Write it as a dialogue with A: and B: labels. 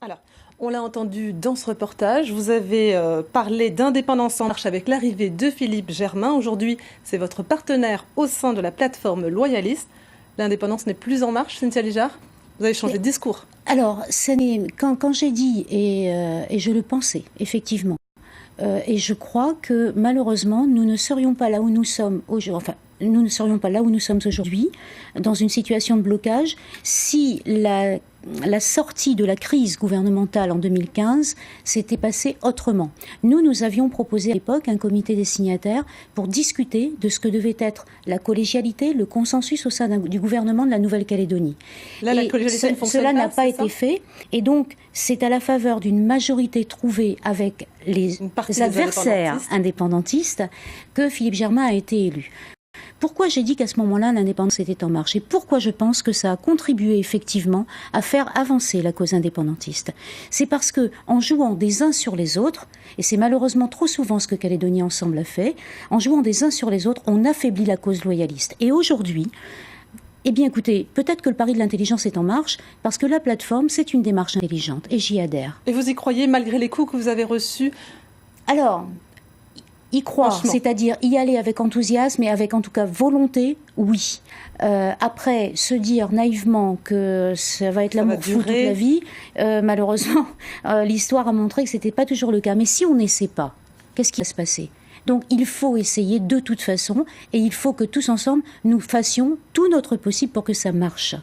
A: Alors, on l'a entendu dans ce reportage, vous avez parlé d'Indépendance en marche avec l'arrivée de Philippe Germain. Aujourd'hui, c'est votre partenaire au sein de la plateforme loyaliste. L'indépendance n'est plus en marche, Cynthia Lijard. Vous avez changé de discours.
B: Alors, quand j'ai dit, et je le pensais, effectivement, et je crois que malheureusement, nous ne serions pas là où nous sommes aujourd'hui. Enfin, nous ne serions pas là où nous sommes aujourd'hui, dans une situation de blocage, si la sortie de la crise gouvernementale en 2015 s'était passée autrement. Nous avions proposé à l'époque un comité des signataires pour discuter de ce que devait être la collégialité, le consensus au sein du gouvernement de la Nouvelle-Calédonie.
A: Là, la collégialité ne fonctionne pas.
B: Cela n'a pas été fait, et donc c'est à la faveur d'une majorité trouvée avec les adversaires indépendantistes que Philippe Germain a été élu. Pourquoi j'ai dit qu'à ce moment-là, l'indépendance était en marche et pourquoi je pense que ça a contribué effectivement à faire avancer la cause indépendantiste? C'est parce que, en jouant des uns sur les autres, et c'est malheureusement trop souvent ce que Calédonie Ensemble a fait, en jouant des uns sur les autres, on affaiblit la cause loyaliste. Et aujourd'hui, eh bien écoutez, peut-être que le pari de l'intelligence est en marche, parce que la plateforme, c'est une démarche intelligente, et j'y adhère.
A: Et vous y croyez malgré les coups que vous avez reçus?
B: Alors, y croire, c'est-à-dire y aller avec enthousiasme et avec en tout cas volonté, oui. Après, se dire naïvement que ça va être l'amour fou toute la vie, malheureusement, l'histoire a montré que c'était pas toujours le cas. Mais si on n'essaie pas, qu'est-ce qui va se passer? Donc il faut essayer de toute façon et il faut que tous ensemble, nous fassions tout notre possible pour que ça marche.